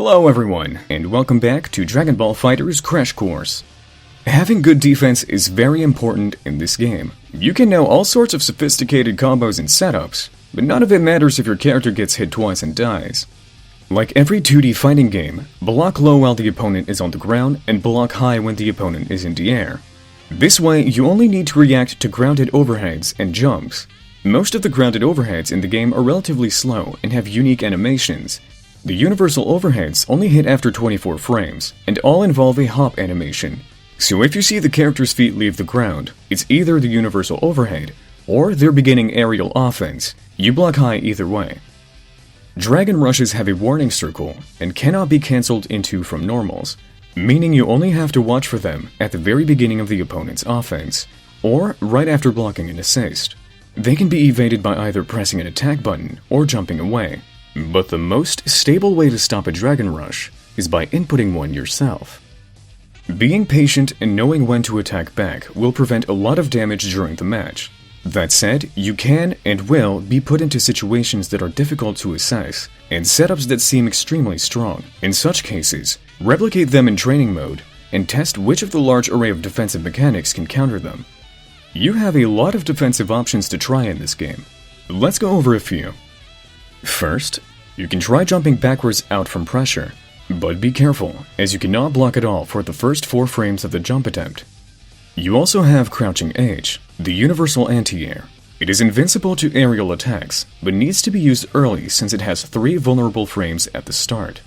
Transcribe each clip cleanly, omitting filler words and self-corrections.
Hello everyone, and welcome back to Dragon Ball FighterZ Crash Course. Having good defense is very important in this game. You can know all sorts of sophisticated combos and setups, but none of it matters if your character gets hit twice and dies. Like every 2D fighting game, block low while the opponent is on the ground, and block high when the opponent is in the air. This way, you only need to react to grounded overheads and jumps. Most of the grounded overheads in the game are relatively slow and have unique animations. The universal overheads only hit after 24 frames, and all involve a hop animation. So if you see the character's feet leave the ground, it's either the universal overhead, or they're beginning aerial offense. You block high either way. Dragon rushes have a warning circle, and cannot be cancelled into from normals, meaning you only have to watch for them at the very beginning of the opponent's offense, or right after blocking an assist. They can be evaded by either pressing an attack button or jumping away. But the most stable way to stop a Dragon Rush is by inputting one yourself. Being patient and knowing when to attack back will prevent a lot of damage during the match. That said, you can and will be put into situations that are difficult to assess, and setups that seem extremely strong. In such cases, replicate them in training mode, and test which of the large array of defensive mechanics can counter them. You have a lot of defensive options to try in this game. Let's go over a few. First, you can try jumping backwards out from pressure, but be careful, as you cannot block at all for the first 4 frames of the jump attempt. You also have Crouching H, the universal anti-air. It is invincible to aerial attacks, but needs to be used early since it has 3 vulnerable frames at the start.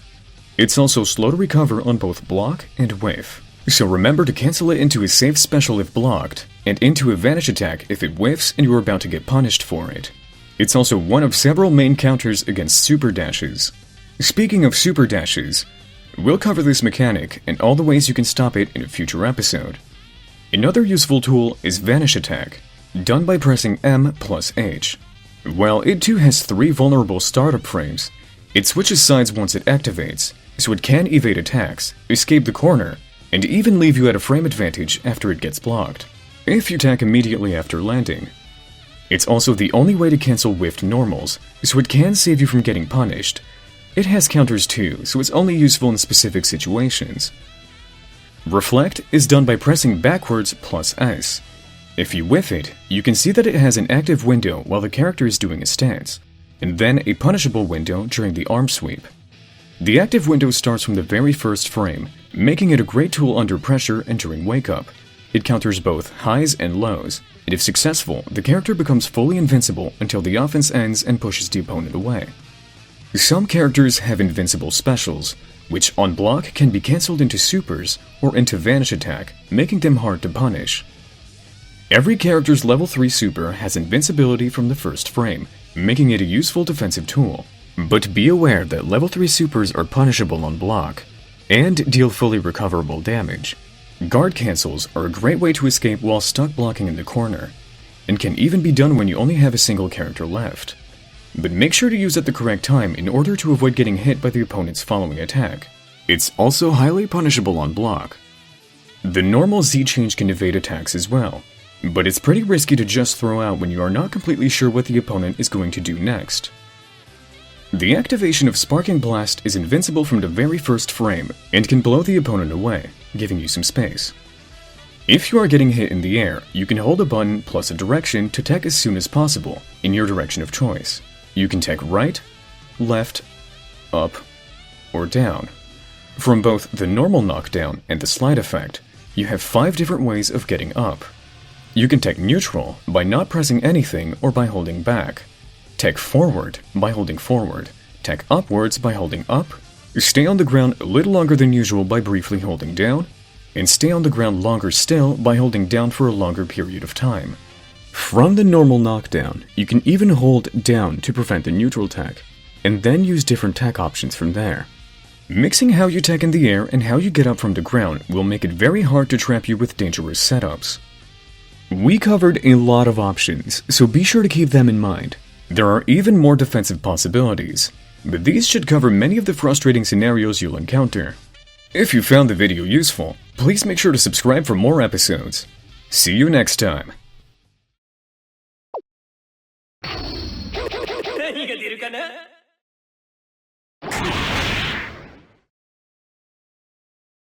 It's also slow to recover on both block and whiff, so remember to cancel it into a safe special if blocked, and into a Vanish Attack if it whiffs and you are about to get punished for it. It's also one of several main counters against super dashes. Speaking of super dashes, we'll cover this mechanic and all the ways you can stop it in a future episode. Another useful tool is Vanish Attack, done by pressing M plus H. While it too has 3 vulnerable startup frames, it switches sides once it activates, so it can evade attacks, escape the corner, and even leave you at a frame advantage after it gets blocked, if you attack immediately after landing. It's also the only way to cancel whiffed normals, so it can save you from getting punished. It has counters too, so it's only useful in specific situations. Reflect is done by pressing backwards plus S. If you whiff it, you can see that it has an active window while the character is doing a stance, and then a punishable window during the arm sweep. The active window starts from the very first frame, making it a great tool under pressure and during wake-up. It counters both highs and lows, and if successful, the character becomes fully invincible until the offense ends and pushes the opponent away. Some characters have Invincible Specials, which on block can be cancelled into supers or into Vanish Attack, making them hard to punish. Every character's level 3 super has invincibility from the first frame, making it a useful defensive tool. But be aware that level 3 supers are punishable on block, and deal fully recoverable damage. Guard cancels are a great way to escape while stuck blocking in the corner, and can even be done when you only have a single character left. But make sure to use at the correct time in order to avoid getting hit by the opponent's following attack. It's also highly punishable on block. The normal Z change can evade attacks as well, but it's pretty risky to just throw out when you are not completely sure what the opponent is going to do next. The activation of Sparking Blast is invincible from the very first frame and can blow the opponent away, giving you some space. If you are getting hit in the air, you can hold a button plus a direction to tech as soon as possible in your direction of choice. You can tech right, left, up, or down. From both the normal knockdown and the slide effect, you have 5 different ways of getting up. You can tech neutral by not pressing anything or by holding back. Tech forward by holding forward, tech upwards by holding up, stay on the ground a little longer than usual by briefly holding down, and stay on the ground longer still by holding down for a longer period of time. From the normal knockdown, you can even hold down to prevent the neutral tech, and then use different tech options from there. Mixing how you tech in the air and how you get up from the ground will make it very hard to trap you with dangerous setups. We covered a lot of options, so be sure to keep them in mind. There are even more defensive possibilities, but these should cover many of the frustrating scenarios you'll encounter. If you found the video useful, please make sure to subscribe for more episodes. See you next time! 何が出るかな